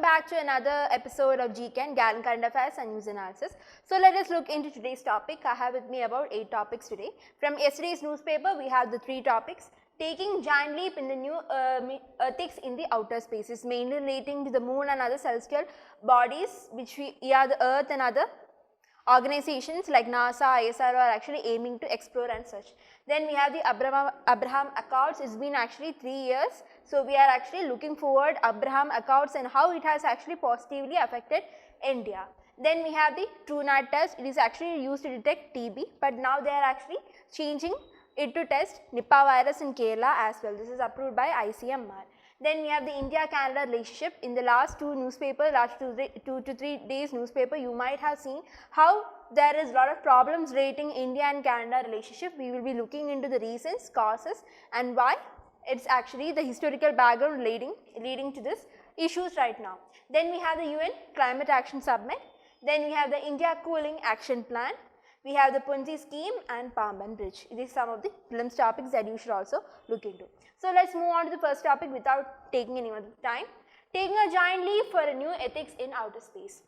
back to another episode of CaN, Gallant IAS and News Analysis. So let us look into today's topic. I have with me about 8 topics today. From yesterday's newspaper, we have the 3 topics. Taking giant leap in the new ethics in the outer spaces, mainly relating to the moon and other celestial bodies which we are the earth and other organizations like NASA, ISR are actually aiming to explore and such. Then we have the Abraham Accords. It's been actually 3 years. So we are actually looking forward Abraham Accords and how it has actually positively affected India. Then we have the TrueNat test. It is actually used to detect TB, but now they are actually changing it to test Nipah virus in Kerala as well. This is approved by ICMR. Then we have the India-Canada relationship. In the last 2 newspapers, last 2 to 3 days newspaper, you might have seen how there is a lot of problems relating India and Canada relationship. We will be looking into the reasons, causes and why it's actually the historical background leading to this issues right now. Then we have the UN Climate Action Summit. Then we have the India Cooling Action Plan. We have the Punji scheme and Pamban Bridge. These are some of the prelims topics that you should also look into. So let's move on to the first topic without taking any more time. Taking a giant leap for a new ethics in outer space.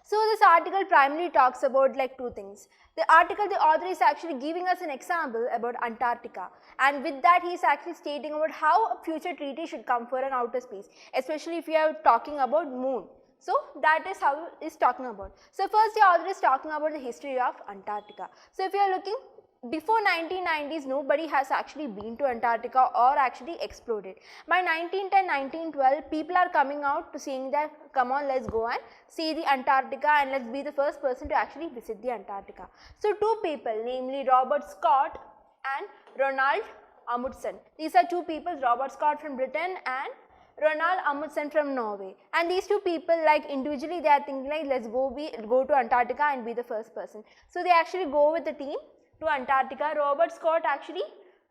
So this article primarily talks about like 2 things. The author is actually giving us an example about Antarctica, and with that he is actually stating about how a future treaty should come for an outer space, especially if we are talking about moon. So that is how it is talking about. So first the author is talking about the history of Antarctica. So if you are looking, before 1990s nobody has actually been to Antarctica or actually explored it. By 1910, 1912 people are coming out to saying that come on, let's go and see the Antarctica and let's be the first person to actually visit the Antarctica. So 2 people, namely Robert Scott and Ronald Amundsen. These are 2 people, Robert Scott from Britain and Ronald Amundsen from Norway, and these 2 people like individually they are thinking like let's go to Antarctica and be the first person. So they actually go with the team to Antarctica. Robert Scott actually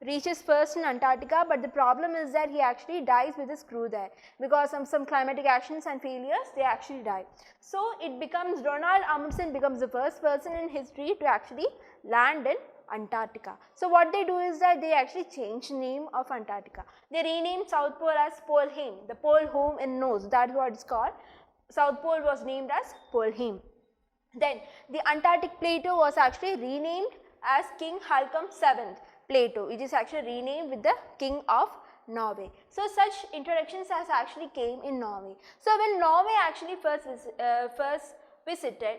reaches first in Antarctica, but the problem is that he actually dies with his crew there because of some climatic actions and failures. They actually die. So it becomes Ronald Amundsen becomes the first person in history to actually land in Antarctica. So what they do is that they actually change the name of Antarctica. They renamed South Pole as Polheim, the pole home in nose, that is what it's called. South Pole was named as Polheim. Then the Antarctic Plateau was actually renamed as King Haakon VII Plateau. It is actually renamed with the King of Norway. So such introductions has actually came in Norway. So when Norway actually first visited,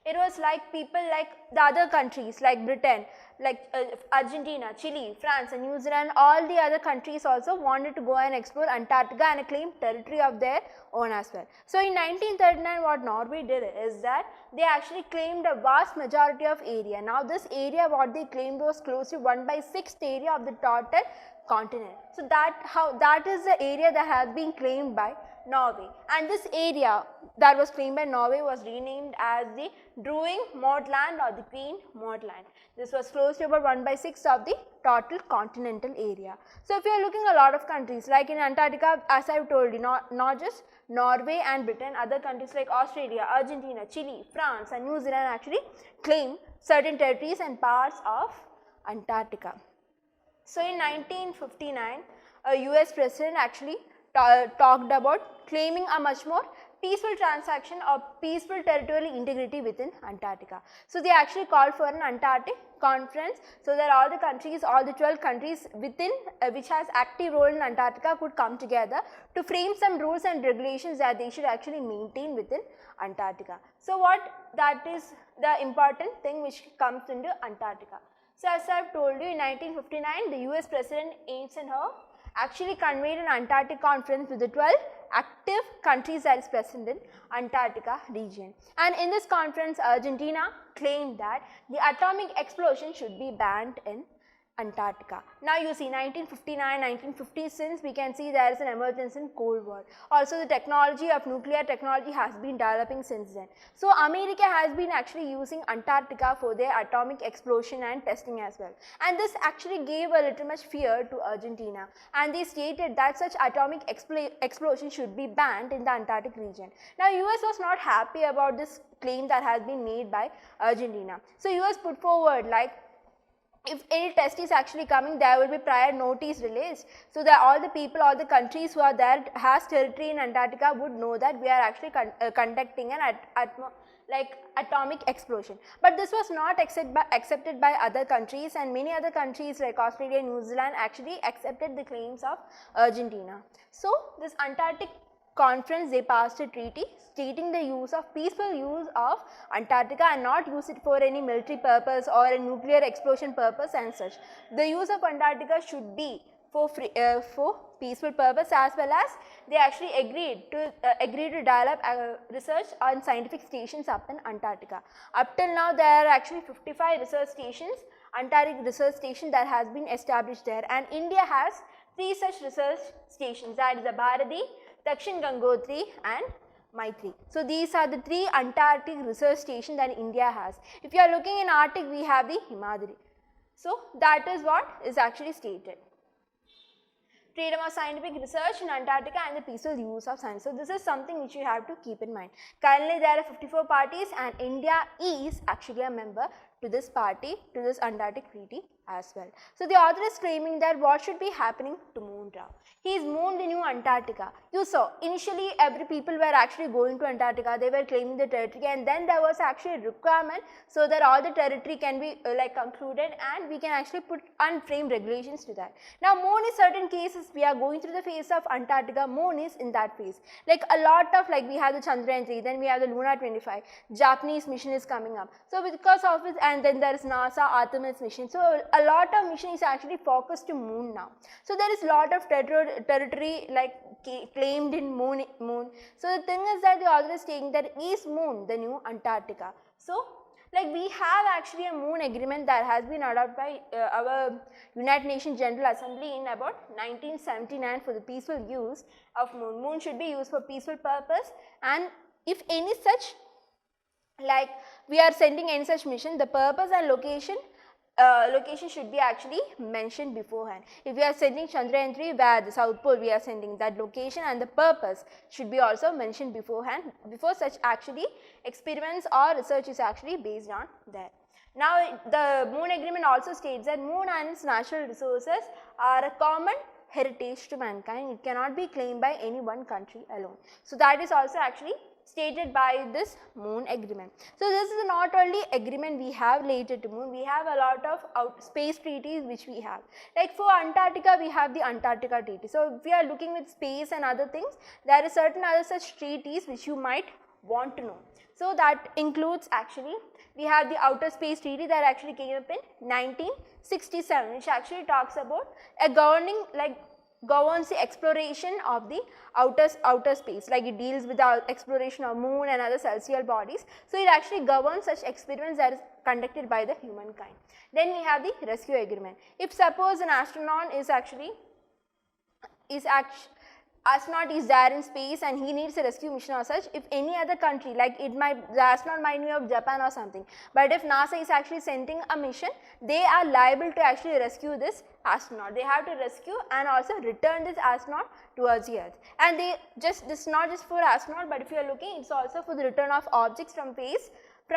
it was like people like the other countries like Britain, like Argentina, Chile, France and New Zealand, all the other countries also wanted to go and explore Antarctica and claim territory of their own as well. So in 1939 what Norway did is that they actually claimed a vast majority of area. Now this area what they claimed was close to 1/6 area of the total continent. So that is the area that has been claimed by Norway, and this area that was claimed by Norway was renamed as the Druing Maudland or the Queen Maudland. This was close to about 1/6 of the total continental area. So if you are looking a lot of countries like in Antarctica, as I have told you, not just Norway and Britain, other countries like Australia, Argentina, Chile, France and New Zealand actually claim certain territories and parts of Antarctica. So in 1959, a US president actually talked about claiming a much more peaceful transaction or peaceful territorial integrity within Antarctica. So they actually called for an Antarctic conference so that all the countries, all the 12 countries within which has active role in Antarctica could come together to frame some rules and regulations that they should actually maintain within Antarctica. So what that is the important thing which comes into Antarctica. So as I have told you, in 1959 the US President Eisenhower actually convened an Antarctic conference with the 12 active countries that is present in Antarctica region. And in this conference, Argentina claimed that the atomic explosion should be banned in Antarctica. Now you see 1959, 1950, since we can see there is an emergence in Cold War. Also the technology of nuclear technology has been developing since then. So America has been actually using Antarctica for their atomic explosion and testing as well. And this actually gave a little much fear to Argentina, and they stated that such atomic explosion should be banned in the Antarctic region. Now US was not happy about this claim that has been made by Argentina. So US put forward like if any test is actually coming, there will be prior notice released, so that all the people, all the countries who are there has territory in Antarctica would know that we are actually conducting an atomic explosion. But this was not accepted by other countries, and many other countries like Australia and New Zealand actually accepted the claims of Argentina. So this Antarctic Conference, they passed a treaty stating the peaceful use of Antarctica and not use it for any military purpose or a nuclear explosion purpose and such. The use of Antarctica should be for peaceful purpose, as well as they actually agreed to develop research on scientific stations up in Antarctica. Up till now, there are actually 55 research stations, Antarctic research station that has been established there, and India has 3 such research stations, that is the Bharati, Dakshin Gangotri and Maitri. So these are the 3 Antarctic research stations that India has. If you are looking in Arctic, we have the Himadri. So that is what is actually stated. Freedom of scientific research in Antarctica and the peaceful use of science. So this is something which you have to keep in mind. Currently there are 54 parties, and India is actually a member to this party, to this Antarctic Treaty as well. So the author is claiming that what should be happening to Moon Rao. He is mooned in New Antarctica. You saw initially every people were actually going to Antarctica, they were claiming the territory, and then there was actually a requirement so that all the territory can be concluded, and we can actually put unframed regulations to that. Now Moon is certain cases we are going through the phase of Antarctica, Moon is in that phase. Like a lot of we have the Chandrayaan 3, then we have the Luna 25, Japanese mission is coming up. So because of it, and then there is NASA Artemis mission. So a lot of mission is actually focused to Moon now. So there is a lot of territory claimed in Moon. So the thing is that the author is saying that is Moon the new Antarctica. So we have actually a Moon agreement that has been adopted by our United Nations General Assembly in about 1979 for the peaceful use of Moon. Moon should be used for peaceful purpose, and if any such we are sending any such mission, the purpose and location should be actually mentioned beforehand. If we are sending Chandrayaan 3 where the South Pole, we are sending that location, and the purpose should be also mentioned beforehand, before such actually experiments or research is actually based on there. Now the Moon agreement also states that Moon and its natural resources are a common heritage to mankind. It cannot be claimed by any one country alone. So that is also actually stated by this Moon agreement. So this is not only agreement we have related to Moon, we have a lot of space treaties which we have. Like for Antarctica, we have the Antarctica Treaty. So if we are looking with space and other things, there are certain other such treaties which you might want to know. So that includes actually, we have the Outer Space Treaty that actually came up in 1967, which actually talks about a governs the exploration of the outer space, it deals with the exploration of Moon and other celestial bodies. So it actually governs such experiments that is conducted by the humankind. Then we have the rescue agreement. If suppose an astronaut is there in space and he needs a rescue mission or such, if any other country, the astronaut might be of Japan or something, but if NASA is actually sending a mission, they are liable to actually rescue this astronaut. They have to rescue and also return this astronaut towards the Earth. And this is not just for astronaut, but if you are looking, it's also for the return of objects from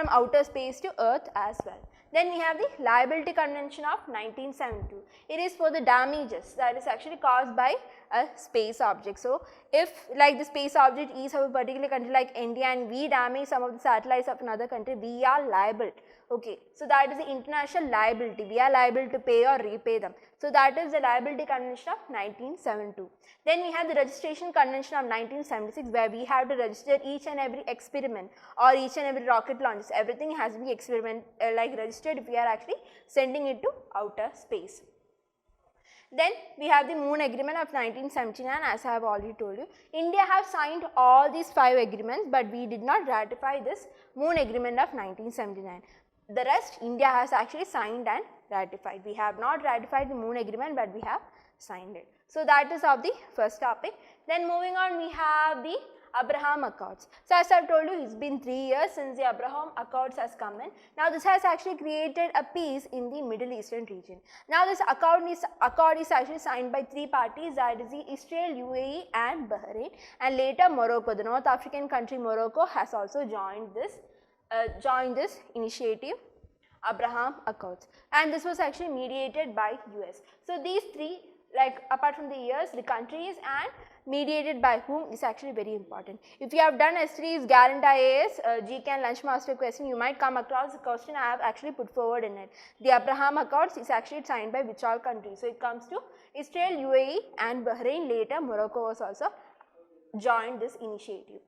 outer space to Earth as well. Then we have the Liability Convention of 1972. It is for the damages that is actually caused by a space object. So if the space object is of a particular country like India and we damage some of the satellites of another country, we are liable. Okay, so that is the international liability. We are liable to pay or repay them. So that is the Liability Convention of 1972. Then we have the Registration Convention of 1976, where we have to register each and every experiment or each and every rocket launch. Everything has to be registered if we are actually sending it to outer space. Then we have the Moon Agreement of 1979, as I have already told you. India have signed all these 5 agreements, but we did not ratify this Moon Agreement of 1979. The rest India has actually signed and ratified. We have not ratified the Moon Agreement, but we have signed it. So that is of the first topic. Then moving on, we have the Abraham Accords. So as I have told you, it's been 3 years since the Abraham Accords has come in. Now this has actually created a peace in the Middle Eastern region. Now this accord is actually signed by 3 parties, that is the Israel, UAE and Bahrain, and later Morocco, the North African country Morocco has also joined this initiative. Abraham Accords, and this was actually mediated by US. So these three, like apart from the years, the countries and mediated by whom is actually very important. If you have done yesterday's Gallant IAS GCAN lunch master question, you might come across the question I have actually put forward in it. The Abraham Accords is actually signed by which all countries? So it comes to Israel, UAE and Bahrain. Later Morocco was also joined this initiative.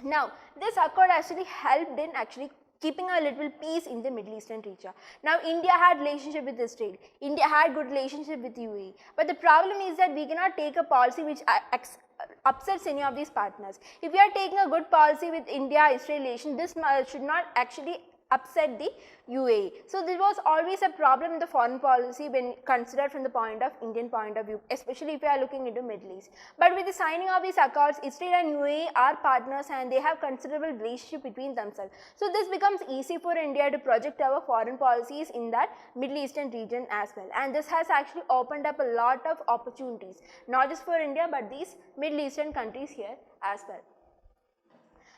Now this accord actually helped in actually keeping a little peace in the Middle Eastern region. Now India had relationship with Israel, India had good relationship with UAE, but the problem is that we cannot take a policy which upsets any of these partners. If we are taking a good policy with India-Israel relation, this should not actually upset the UAE. So this was always a problem in the foreign policy when considered from the point of Indian point of view, especially if we are looking into Middle East. But with the signing of these accords, Israel and UAE are partners and they have considerable relationship between themselves. So this becomes easy for India to project our foreign policies in that Middle Eastern region as well. And this has actually opened up a lot of opportunities, not just for India but these Middle Eastern countries here as well.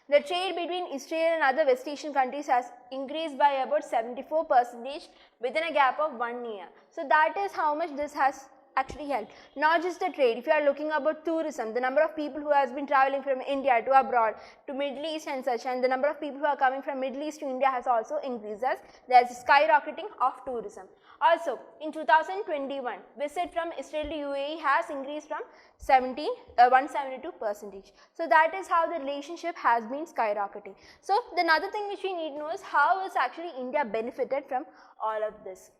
The trade between Israel and other West Asian countries has increased by about 74% within a gap of 1 year. So that is how much this has actually helped. Not just the trade, if you are looking about tourism, the number of people who has been traveling from India to abroad to Middle East and such, and the number of people who are coming from Middle East to India has also increased as there is skyrocketing of tourism. Also in 2021, visit from Israel to UAE has increased from 172%. So that is how the relationship has been skyrocketing. So the another thing which we need to know is how is actually India benefited from all of this.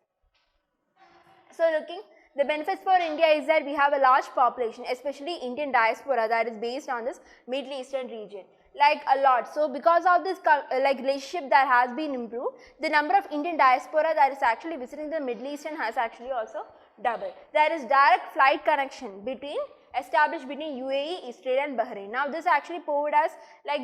So looking, the benefits for India is that we have a large population, especially Indian diaspora that is based on this Middle Eastern region, like a lot. So because of this relationship that has been improved, the number of Indian diaspora that is actually visiting the Middle Eastern has actually also doubled. There is direct flight connection established between UAE, Israel and Bahrain. Now this actually proved us,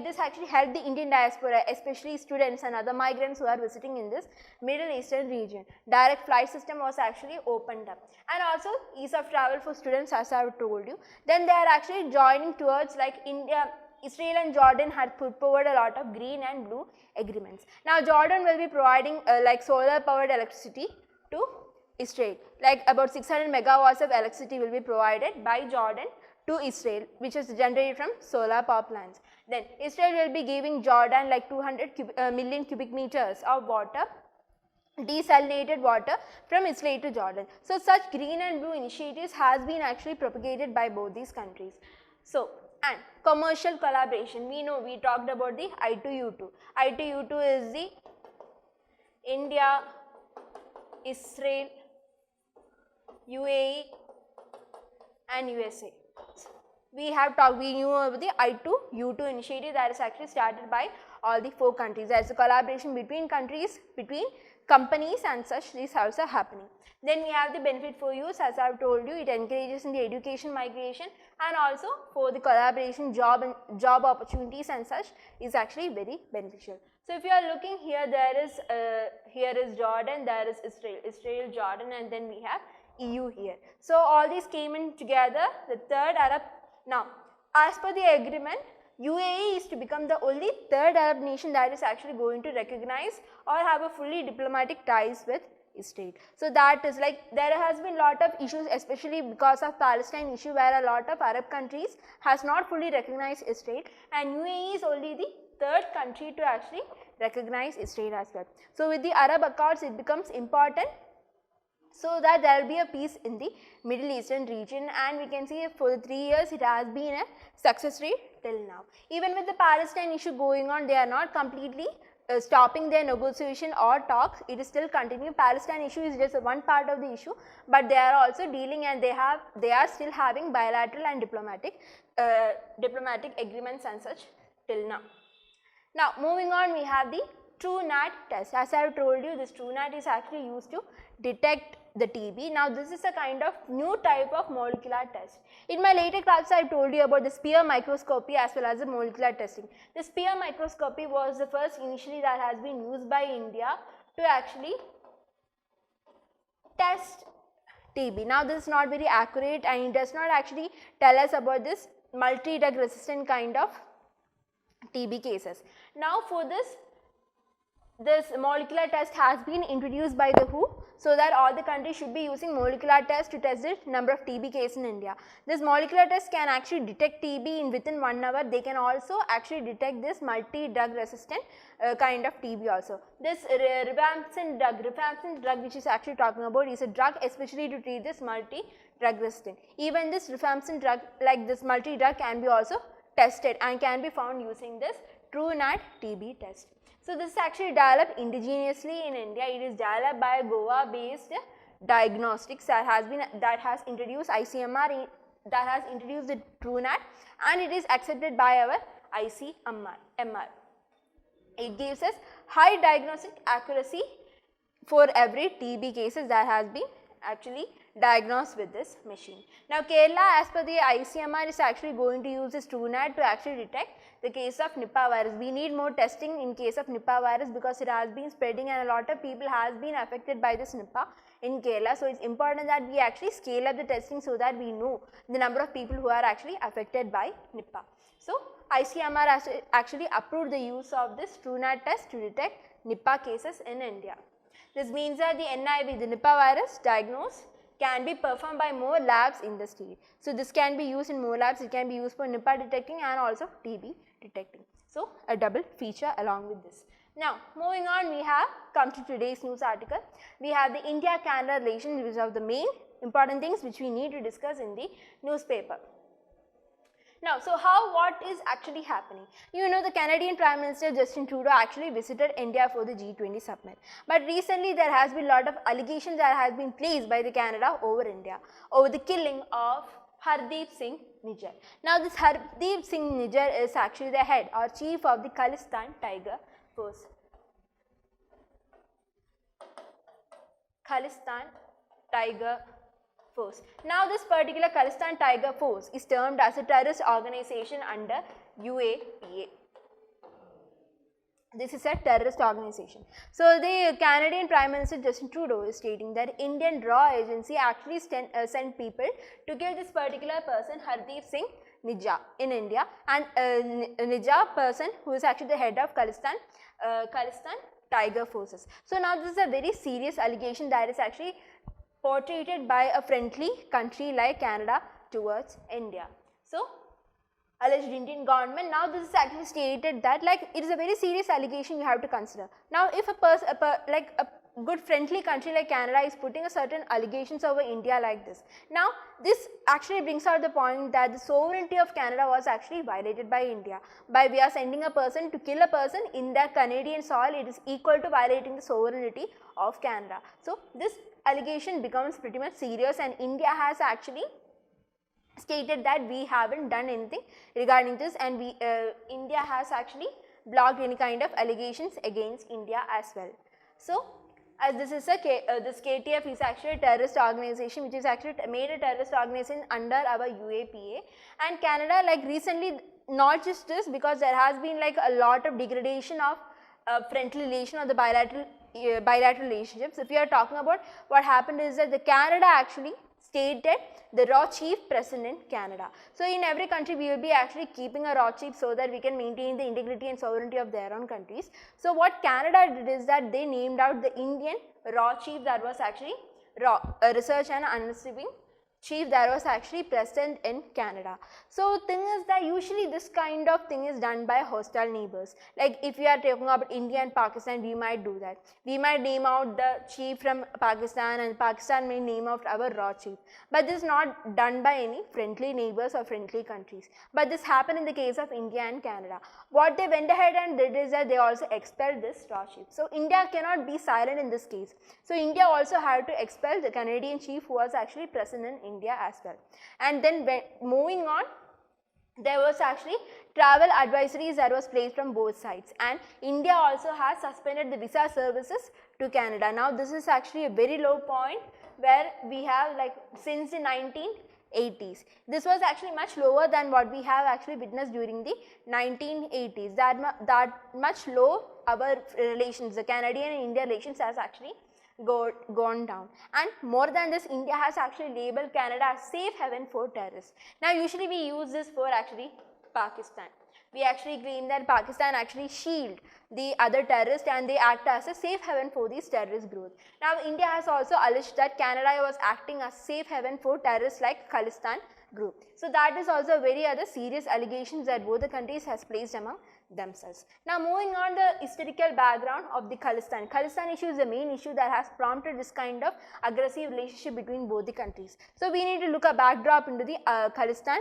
this actually helped the Indian diaspora, especially students and other migrants who are visiting in this Middle Eastern region. Direct flight system was actually opened up, and also ease of travel for students, as I have told you. Then they are actually joining towards Israel and Jordan had put forward a lot of green and blue agreements. Now Jordan will be providing solar powered electricity to Israel, about 600 megawatts of electricity will be provided by Jordan to Israel, which is generated from solar power plants. Then Israel will be giving Jordan 200 million cubic meters of water, desalinated water from Israel to Jordan. So such green and blue initiatives has been actually propagated by both these countries. So, and commercial collaboration, we know we talked about the I2U2. I2U2 is the India, Israel, UAE and USA. We knew about the I2U2 initiative that is actually started by all the 4 countries. There is a collaboration between countries, between companies and such, these are also happening. Then we have the benefit for use, as I have told you, it encourages in the education migration, and also for the collaboration job opportunities and such is actually very beneficial. So if you are looking here, here is Jordan, there is Israel, Jordan, and then we have EU here. So all these came in together, the third Arab. Now as per the agreement, UAE is to become the only third Arab nation that is actually going to recognize or have a fully diplomatic ties with Israel. So that is there has been lot of issues, especially because of Palestine issue, where a lot of Arab countries has not fully recognized Israel, and UAE is only the third country to actually recognize Israel as well. So with the Arab Accords, it becomes important so that there will be a peace in the Middle Eastern region, and we can see for 3 years it has been a success rate till now. Even with the Palestine issue going on, they are not completely stopping their negotiation or talks, it is still continuing. Palestine issue is just one part of the issue, but they are also dealing, and they are still having bilateral and diplomatic agreements and such till now. Now moving on, we have the TrueNat test. As I have told you, this TrueNat is actually used to detect the TB. Now this is a kind of new type of molecular test. In my later class, I have told you about the spear microscopy as well as the molecular testing. The spear microscopy was the first initially that has been used by India to actually test TB. Now this is not very accurate, and it does not actually tell us about this multi-drug resistant kind of TB cases. Now for this this molecular test has been introduced by the WHO, so that all the countries should be using molecular test to test the number of TB cases in India. This molecular test can actually detect TB in within 1 hour. They can also actually detect this multi-drug resistant kind of TB also. This rifampicin drug which is actually talking about is a drug especially to treat this multi-drug resistant. Even this rifampicin drug like this multi-drug can be also tested and can be found using this TrueNAT TB test. So, this is actually developed indigenously in India. It is developed by Goa based diagnostics that has introduced ICMR, that has introduced the TrueNAT, and it is accepted by our ICMR. It gives us high diagnostic accuracy for every TB cases that has been actually diagnosed with this machine. Now, Kerala as per the ICMR is actually going to use this TrueNAT to actually detect the case of Nipah virus. We need more testing in case of Nipah virus because it has been spreading and a lot of people has been affected by this Nipah in Kerala. So, it is important that we actually scale up the testing so that we know the number of people who are actually affected by Nipah. So, ICMR has actually approved the use of this TrueNAT test to detect Nipah cases in India. This means that the NIV, the Nipah virus diagnosis, can be performed by more labs in the state. So, this can be used in more labs, it can be used for Nipah detecting and also TB detecting. So, a double feature along with this. Now, moving on, we have come to today's news article. We have the India-Canada relations, which are the main important things which we need to discuss in the newspaper. Now, so what is actually happening? You know, the Canadian Prime Minister Justin Trudeau actually visited India for the G20 summit. But recently there has been a lot of allegations that has been placed by the Canada over India over the killing of Hardeep Singh Nijjar. Now, this Hardeep Singh Nijjar is actually the head or chief of the Khalistan Tiger Force. Khalistan Tiger Force. Now, this particular Khalistan Tiger Force is termed as a terrorist organization under UAPA. This is a terrorist organization. So, the Canadian Prime Minister Justin Trudeau is stating that Indian RAW agency actually sent people to kill this particular person, Hardeep Singh Nijjar, in India, and Nijjar person who is actually the head of Khalistan Tiger Forces. So, now this is a very serious allegation that is actually portrayed by a friendly country like Canada towards India. So, alleged Indian government, now this is actually stated that like it is a very serious allegation you have to consider. Now, if a good friendly country like Canada is putting a certain allegations over India like this, now this actually brings out the point that the sovereignty of Canada was actually violated by India. By we are sending a person to kill a person in that Canadian soil, it is equal to violating the sovereignty of Canada. So, this allegation becomes pretty much serious, and India has actually stated that we haven't done anything regarding this, and India has actually blocked any kind of allegations against India as well. So, as this is this KTF is actually a terrorist organization which is actually made a terrorist organization under our UAPA, and Canada like recently, not just this, because there has been like a lot of degradation of friendly relation or the bilateral relationships. If we are talking about what happened is that the Canada actually stated the raw chief present in Canada. So, in every country we will be actually keeping a raw chief so that we can maintain the integrity and sovereignty of their own countries. So, what Canada did is that they named out the Indian raw chief that was actually research and understanding chief that was actually present in Canada. So, thing is that usually this kind of thing is done by hostile neighbors. Like if we are talking about India and Pakistan, we might do that. We might name out the chief from Pakistan and Pakistan may name out our raw chief. But this is not done by any friendly neighbors or friendly countries. But this happened in the case of India and Canada. What they went ahead and did is that they also expelled this raw chief. So, India cannot be silent in this case. So, India also had to expel the Canadian chief who was actually present in India as well. And then moving on, there was actually travel advisories that was placed from both sides, and India also has suspended the visa services to Canada. Now, this is actually a very low point where we have like since the 1980s. This was actually much lower than what we have actually witnessed during the 1980s. That much low our relations, the Canadian and India relations has actually gone down, and more than this, India has actually labeled Canada as safe haven for terrorists. Now, usually we use this for actually Pakistan. We actually claim that Pakistan actually shield the other terrorists and they act as a safe haven for these terrorist groups. Now, India has also alleged that Canada was acting as safe haven for terrorists like Khalistan group. So, that is also a very other serious allegations that both the countries has placed among themselves. Now, moving on the historical background of the Khalistan. Khalistan issue is the main issue that has prompted this kind of aggressive relationship between both the countries. So, we need to look a backdrop into the Khalistan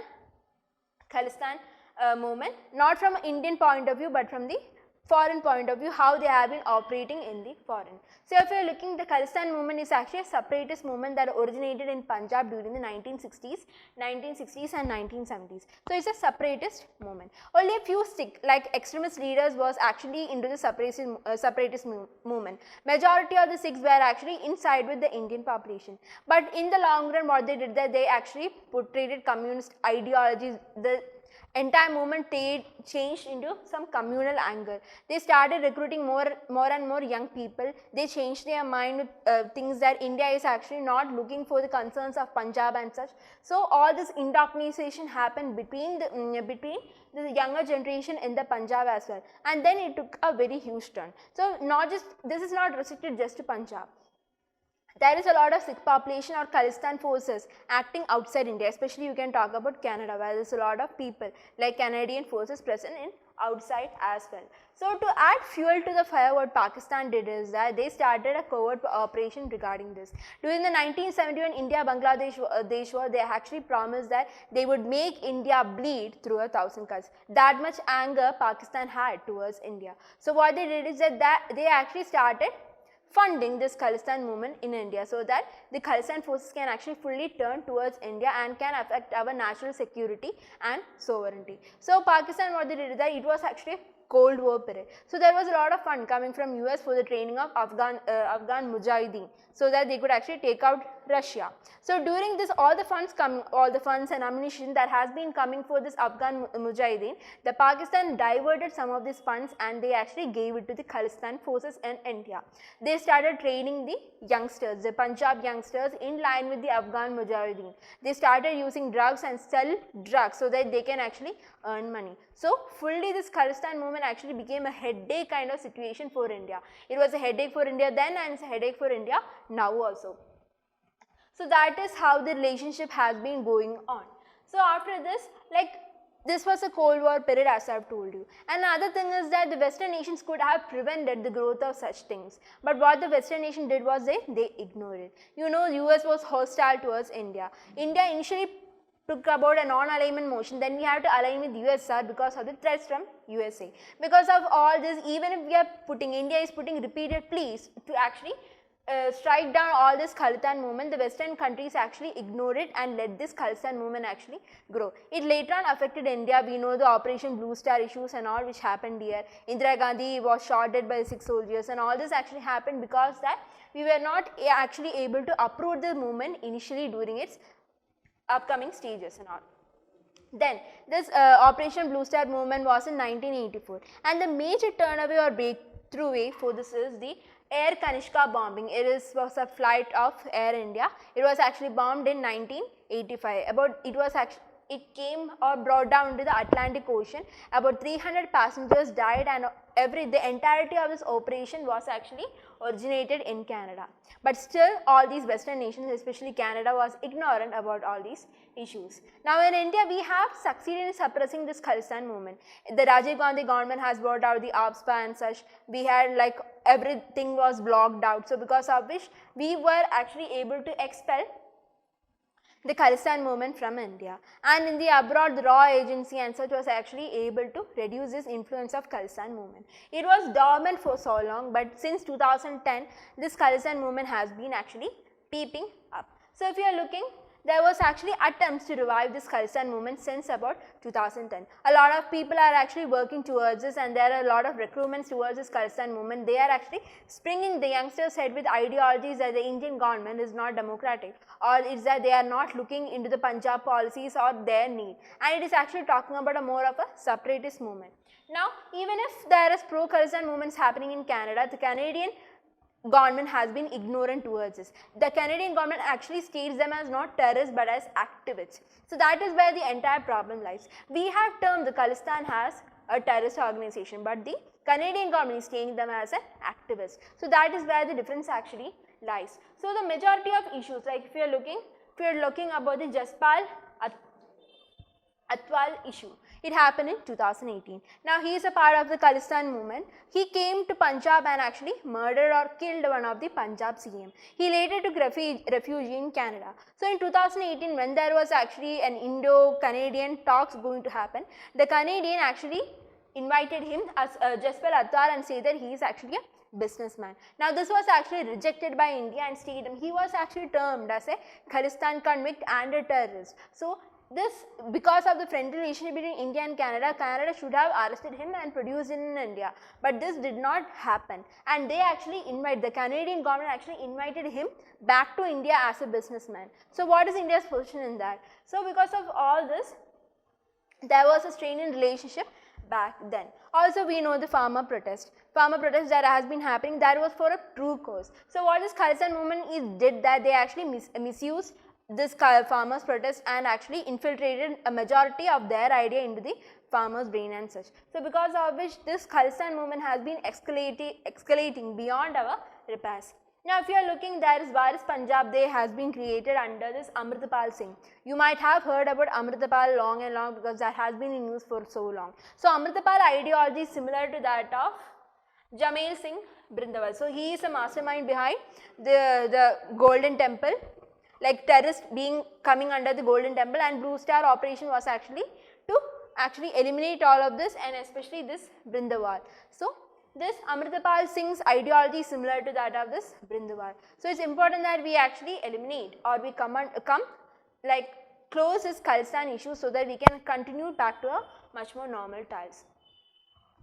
movement, not from an Indian point of view, but from the foreign point of view, how they have been operating in the foreign. So, if you are looking, the Khalistan movement is actually a separatist movement that originated in Punjab during the 1960s and 1970s. So, it is a separatist movement. Only a few like extremist leaders was actually into the separatist movement. Majority of the Sikhs were actually inside with the Indian population. But in the long run, what they did that they actually portrayed communist ideologies. The entire movement changed into some communal anger. They started recruiting more and more young people. They changed their mind with things that India is actually not looking for the concerns of Punjab and such. So, all this indoctrination happened between the younger generation in the Punjab as well, and then it took a very huge turn. So, this is not restricted just to Punjab. There is a lot of Sikh population or Khalistan forces acting outside India, especially you can talk about Canada, where there is a lot of people like Canadian forces present in outside as well. So, to add fuel to the fire, what Pakistan did is that they started a covert operation regarding this. During the 1971 India-Bangladesh war, they actually promised that they would make India bleed through 1,000 cuts. That much anger Pakistan had towards India. So, what they did is that they actually started funding this Khalistan movement in India, so that the Khalistan forces can actually fully turn towards India and can affect our national security and sovereignty. So, Pakistan, what they did is that it was actually a Cold War period. So, there was a lot of fund coming from US for the training of Afghan Mujahideen, so that they could actually take out Russia. So, during this all the funds and ammunition that has been coming for this Afghan Mujahideen, the Pakistan diverted some of these funds and they actually gave it to the Khalistan forces in India. They started training the youngsters, the Punjab youngsters, in line with the Afghan Mujahideen. They started using drugs and sell drugs so that they can actually earn money. So, fully this Khalistan movement actually became a headache kind of situation for India. It was a headache for India then and it's a headache for India now also. So, that is how the relationship has been going on. So, after this, this was a Cold War period, as I have told you. Another thing is that the Western nations could have prevented the growth of such things. But what the Western nation did was they ignored it. You know, US was hostile towards India. India initially took about a non-alignment motion, then we have to align with USSR because of the threats from USA. Because of all this, even if we are India is putting repeated pleas to actually strike down all this Khalistan movement, the Western countries actually ignored it and let this Khalistan movement actually grow. It later on affected India. We know the Operation Blue Star issues and all which happened here. Indira Gandhi was shot dead by 6 soldiers and all this actually happened because that we were not actually able to uproot the movement initially during its upcoming stages and all. Then this Operation Blue Star movement was in 1984 and the major turnover or breakthrough way for this is the Air Kanishka bombing. It was a flight of Air India. It was actually bombed in 1985. It came or brought down to the Atlantic Ocean. About 300 passengers died and the entirety of this operation was actually originated in Canada. But still all these Western nations, especially Canada, was ignorant about all these issues. Now in India we have succeeded in suppressing this Khalistan movement. The Rajiv Gandhi government has brought out the APSPA and such. We had everything was blocked out. So because of which we were actually able to expel the Khalistan movement from India, and in the abroad the raw agency and such was actually able to reduce this influence of Khalistan movement. It was dormant for so long, but since 2010 this Khalistan movement has been actually peeping up. So if you are looking, there was actually attempts to revive this Khalistan movement since about 2010. A lot of people are actually working towards this and there are a lot of recruitments towards this Khalistan movement. They are actually springing the youngsters' head with ideologies that the Indian government is not democratic, or is that they are not looking into the Punjab policies or their need, and it is actually talking about a more of a separatist movement. Now even if there is pro-Khalistan movements happening in Canada, the Canadian government has been ignorant towards this. The Canadian government actually states them as not terrorists but as activists. So that is where the entire problem lies. We have termed the Khalistan as a terrorist organization, but the Canadian government is taking them as an activist. So that is where the difference actually lies. So the majority of issues, like if you are looking about the Jaspal Atwal issue, it happened in 2018. Now he is a part of the Khalistan movement. He came to Punjab and actually murdered or killed one of the Punjab CM. He later took refuge in Canada. So in 2018, when there was actually an Indo-Canadian talks going to happen, the Canadian actually invited him as Jaspal Atwal and said that he is actually a businessman. Now this was actually rejected by India and stated he was actually termed as a Khalistan convict and a terrorist. So this, because of the friendly relationship between India and Canada, Canada should have arrested him and produced him in India, but this did not happen, and they actually the Canadian government actually invited him back to India as a businessman. So what is India's position in that? So because of all this, there was a strain in relationship back then. Also we know the farmer protest that has been happening, that was for a true cause. So what this Khalistan movement did that they actually misused this farmers protest and actually infiltrated a majority of their idea into the farmers brain and such. So because of which this Khalistan movement has been escalating beyond our repairs. Now if you are looking, there is Varis Punjab Day has been created under this Amritpal Singh. You might have heard about Amritpal long and long because that has been in news for so long. So Amritpal ideology is similar to that of Jamail Singh Brindawal. So he is a mastermind behind the Golden Temple, like terrorists coming under the Golden Temple, and Blue Star operation was actually to eliminate all of this, and especially this Brindawal. So this Amritpal Singh's ideology is similar to that of this Brindawal. So it's important that we actually eliminate or we close this Khalistan issue so that we can continue back to a much more normal times.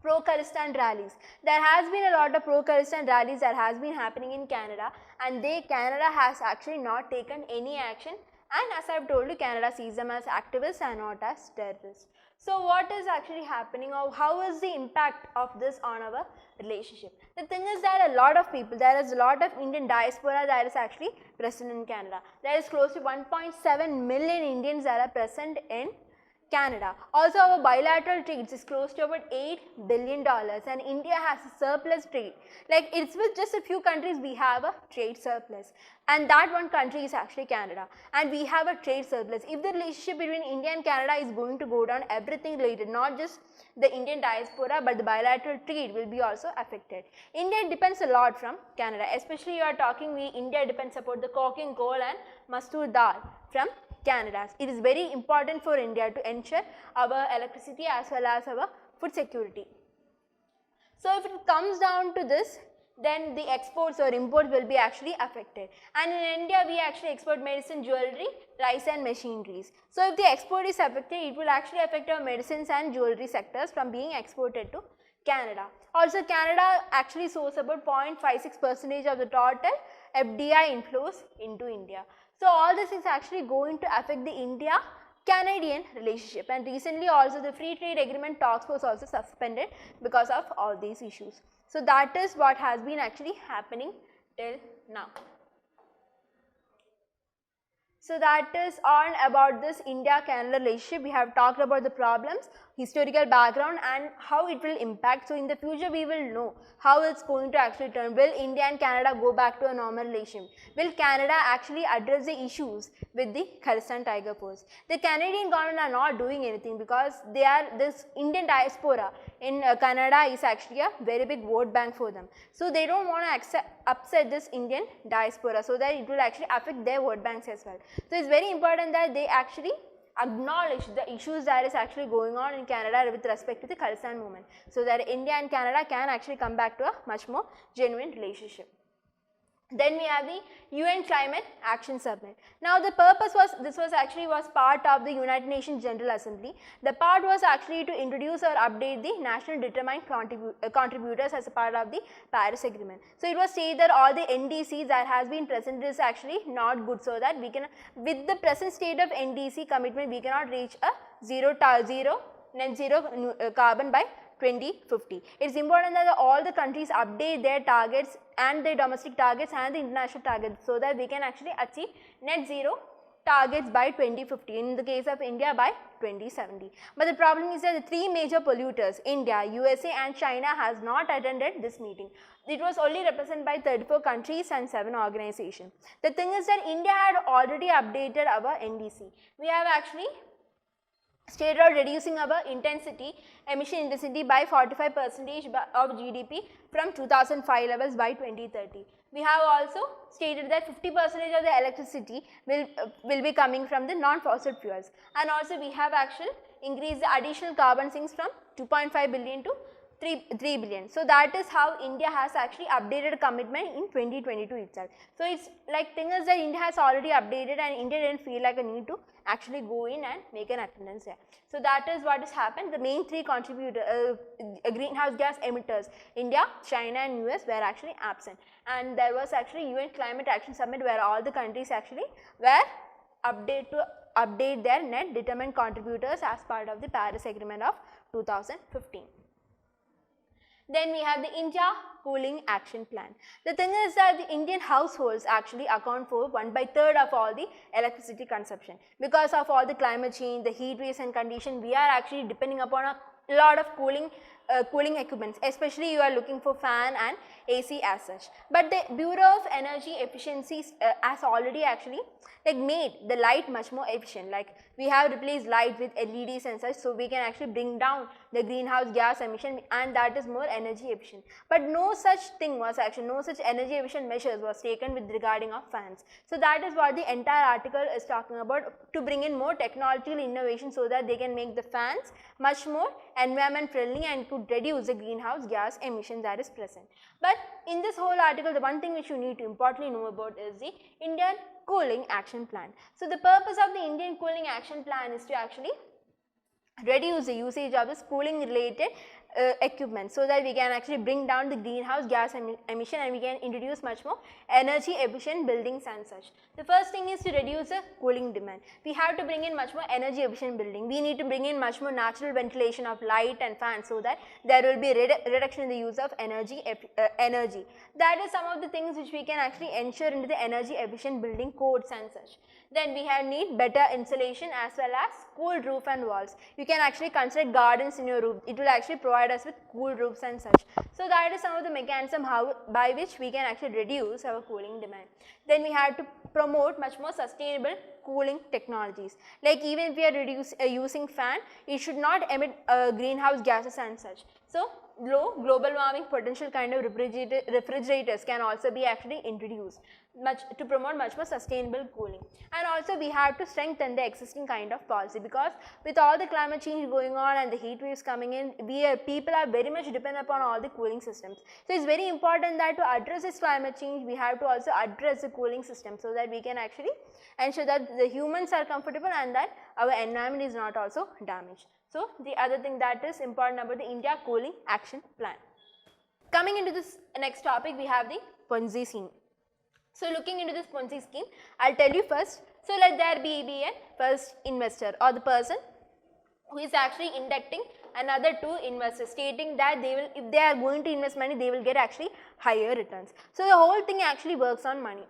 Pro-Khalistan rallies. There has been a lot of pro-Khalistan rallies that has been happening in Canada, and Canada has actually not taken any action, and as I have told you, Canada sees them as activists and not as terrorists. So what is actually happening, or how is the impact of this on our relationship? The thing is that a lot of people, there is a lot of Indian diaspora that is actually present in Canada. There is close to 1.7 million Indians that are present in Canada. Also our bilateral trade is close to about $8 billion, and India has a surplus trade. Like it's with just a few countries we have a trade surplus, and that one country is actually Canada, and we have a trade surplus. If the relationship between India and Canada is going to go down, everything related, not just the Indian diaspora but the bilateral trade will be also affected. India depends a lot from Canada, especially you are talking India depends upon the coking coal and mastoor dal from Canada. It is very important for India to ensure our electricity as well as our food security. So if it comes down to this, then the exports or imports will be actually affected. And in India, we actually export medicine, jewelry, rice and machineries. So if the export is affected, it will actually affect our medicines and jewelry sectors from being exported to Canada. Also, Canada actually sources about 0.56% of the total FDI inflows into India. So all this is actually going to affect the India-Canadian relationship, and recently also the free trade agreement talks was also suspended because of all these issues. So that is what has been actually happening till now. So that is on about this India-Canada relationship. We have talked about the problems, historical background and how it will impact. So in the future we will know how it's going to actually turn. Will India and Canada go back to a normal relationship? Will Canada actually address the issues with the Khalistan Tiger Force? The Canadian government are not doing anything because this Indian diaspora in Canada is actually a very big vote bank for them. So they don't want to upset this Indian diaspora so that it will actually affect their vote banks as well. So it's very important that they actually acknowledge the issues that is actually going on in Canada with respect to the Khalistan movement, so that India and Canada can actually come back to a much more genuine relationship. Then we have the UN Climate Action Summit. Now the purpose was, this was part of the United Nations General Assembly. The part was actually to introduce or update the national determined contributors as a part of the Paris Agreement. So it was stated that all the NDCs that has been present is actually not good, so that we can, with the present state of NDC commitment, we cannot reach a net zero carbon by 2050. It is important that all the countries update their targets and their domestic targets and the international targets, so that we can actually achieve net zero targets by 2050, in the case of India by 2070. But the problem is that the three major polluters, India, USA and China, has not attended this meeting. It was only represented by 34 countries and 7 organizations. The thing is that India had already updated our NDC. We have actually stated out reducing our emission intensity by 45% of GDP from 2005 levels by 2030. We have also stated that 50% of the electricity will be coming from the non-fossil fuels, and also we have actually increased the additional carbon sinks from 2.5 billion to 3 billion. So that is how India has actually updated a commitment in 2022 itself. So it's like thing is that India has already updated and India didn't feel like a need to actually go in and make an attendance here. So that is what has happened. The main three greenhouse gas emitters, India, China and US, were actually absent, and there was actually UN Climate Action Summit where all the countries actually were update their net determined contributors as part of the Paris Agreement of 2015. Then we have the India Cooling Action Plan. The thing is that the Indian households actually account for 1/3 of all the electricity consumption. Because of all the climate change, the heat waves and condition, we are actually depending upon a lot of cooling equipments, especially you are looking for fan and AC as such. But the Bureau of Energy Efficiency has already actually made the light much more efficient. Like we have replaced light with LEDs and such, so we can actually bring down the greenhouse gas emission, and that is more energy efficient. But no such thing was actually, no such energy efficient measures was taken with regarding of fans. So that is what the entire article is talking about, to bring in more technological innovation so that they can make the fans much more environment friendly and could reduce the greenhouse gas emission that is present. But in this whole article, the one thing which you need to importantly know about is the Indian Cooling Action Plan. So the purpose of the Indian Cooling Action Plan is to actually reduce the usage of this cooling related equipment, so that we can actually bring down the greenhouse gas emission and we can introduce much more energy efficient buildings and such. The first thing is to reduce the cooling demand. We have to bring in much more energy efficient building. We need to bring in much more natural ventilation of light and fans, so that there will be reduction in the use of energy. That is some of the things which we can actually ensure into the energy efficient building codes and such. Then we need better insulation as well as cool roof and walls. You can actually consider gardens in your roof. It will actually provide us with cool roofs and such. So that is some of the mechanism by which we can actually reduce our cooling demand. Then we have to promote much more sustainable cooling technologies. Like even if we are using fan, it should not emit greenhouse gases and such. So low global warming potential kind of refrigerators can also be actually introduced to promote much more sustainable cooling. And also we have to strengthen the existing kind of policy, because with all the climate change going on and the heat waves coming in, people are very much dependent upon all the cooling systems. So it's very important that to address this climate change, we have to also address the cooling system, so that we can actually ensure that the humans are comfortable and that our environment is not also damaged. So the other thing that is important about the India Cooling Action Plan. Coming into this next topic, we have the Ponzi scheme. So looking into this Ponzi scheme, I'll tell you first. So let there be a first investor, or the person who is actually inducting another two investors, stating that they will, if they are going to invest money, they will get actually higher returns. So the whole thing actually works on money.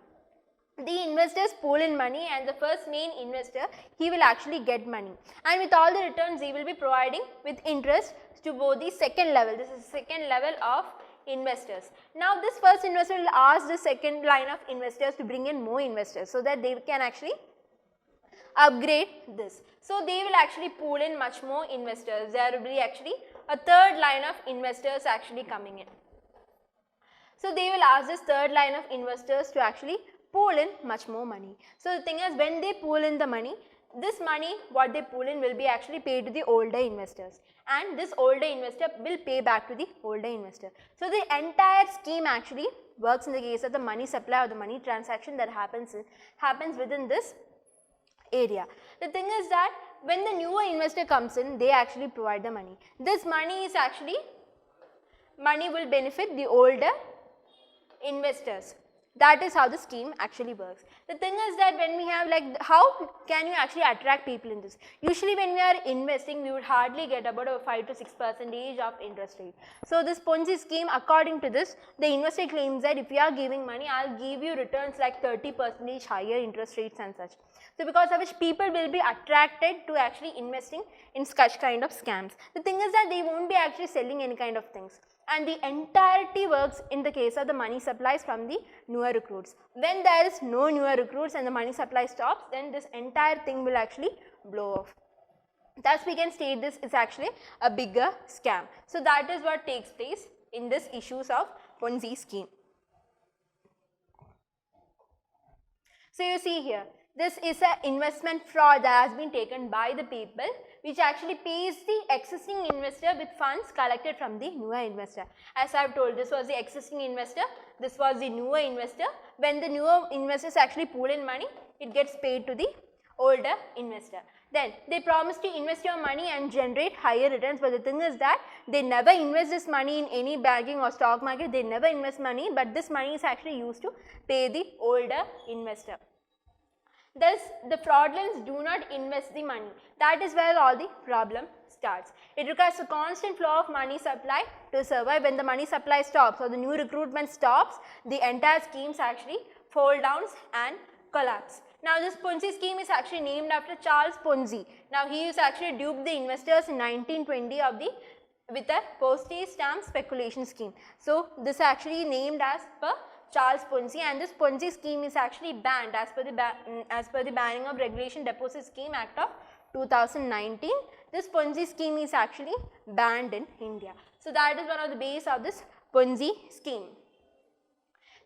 The investors pool in money, and the first main investor, he will actually get money, and with all the returns he will be providing with interest to both the second level. This is the second level of investors. Now this first investor will ask the second line of investors to bring in more investors, so that they can actually upgrade this. So they will actually pool in much more investors. There will be actually a third line of investors actually coming in. So they will ask this third line of investors to actually pool in much more money. So the thing is, when they pool in the money, this money what they pool in will be actually paid to the older investors, and this older investor will pay back to the older investor. So the entire scheme actually works in the case of the money supply or the money transaction that happens within this area. The thing is that when the newer investor comes in, they actually provide the money. This money will benefit the older investors. That is how the scheme actually works. The thing is that when we have how can you actually attract people in this? Usually when we are investing, we would hardly get about a 5 to 6% of interest rate. So this Ponzi scheme, according to this, the investor claims that if you are giving money, I'll give you returns like 30% higher interest rates and such. So because of which people will be attracted to actually investing in such kind of scams. The thing is that they won't be actually selling any kind of things, and the entirety works in the case of the money supplies from the newer recruits. When there is no newer recruits and the money supply stops, then this entire thing will actually blow off. Thus we can state this is actually a bigger scam. So that is what takes place in this issues of Ponzi scheme. So you see here, this is an investment fraud that has been taken by the people, which actually pays the existing investor with funds collected from the newer investor. As I have told, this was the existing investor, this was the newer investor. When the newer investors actually pool in money, it gets paid to the older investor. Then they promise to invest your money and generate higher returns, but the thing is that they never invest this money in any banking or stock market, they never invest money, but this money is actually used to pay the older investor. Thus, the fraudulents do not invest the money. That is where all the problem starts. It requires a constant flow of money supply to survive. When the money supply stops or the new recruitment stops, the entire schemes actually fall down and collapse. Now, this Ponzi scheme is actually named after Charles Ponzi. Now, he used actually duped the investors in 1920 with a postage stamp speculation scheme. So, this actually named as per Charles Ponzi, and this Ponzi scheme is actually banned as per the Banning of Regulation Deposit Scheme Act of 2019. This Ponzi scheme is actually banned in India. So, that is one of the base of this Ponzi scheme.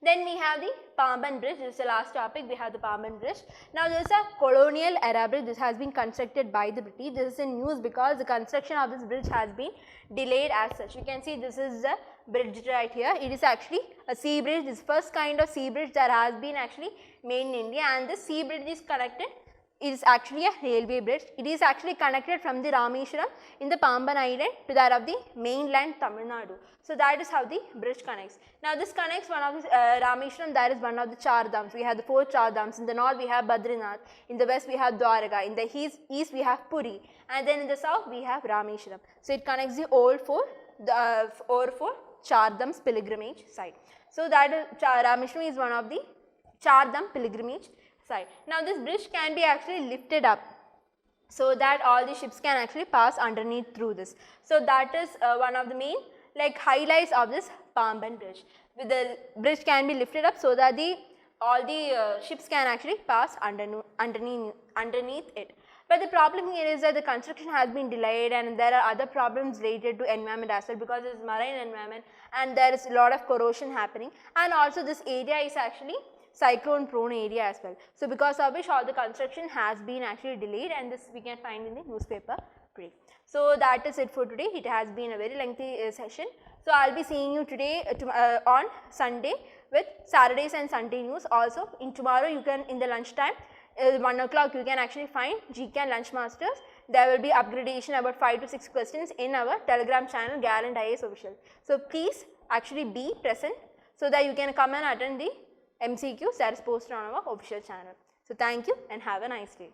Then we have the Pamban Bridge. This is the last topic. We have the Pamban Bridge. Now, this is a colonial era bridge. This has been constructed by the British. This is in news because the construction of this bridge has been delayed as such. You can see this is the bridge right here. It is actually a sea bridge. This is first kind of sea bridge that has been actually made in India, and this sea bridge is connected. It is actually a railway bridge. It is actually connected from the Rameshwaram in the Pamban island to that of the mainland Tamil Nadu. So, that is how the bridge connects. Now, this connects one of the Rameshwaram, that is one of the Char Dhams. We have the 4 Char Dhams. In the north we have Badrinath, in the west we have Dwaraka, in the east we have Puri, and then in the south we have Rameshwaram. So, it connects the all four Char Dhams pilgrimage site. So, that is Rameshwaram is one of the Char Dham pilgrimage site. Now, this bridge can be actually lifted up so that all the ships can actually pass underneath through this. So, that is one of the main highlights of this Pamban Bridge. The bridge can be lifted up so that all the ships can actually pass underneath it. But the problem here is that the construction has been delayed, and there are other problems related to environment as well, because it is marine environment and there is a lot of corrosion happening, and also this area is actually cyclone prone area as well. So, because of which all the construction has been actually delayed, and this we can find in the newspaper brief. So, that is it for today. It has been a very lengthy session. So, I will be seeing you today on Sunday with Saturdays and Sunday news. Also, tomorrow you can, in the lunch time, 1 o'clock you can actually find CaN Lunch Masters. There will be upgradation about 5 to 6 questions in our Telegram channel Gallant IAS Official. So, please actually be present so that you can come and attend the MCQs that is posted on our official channel. So, thank you and have a nice day.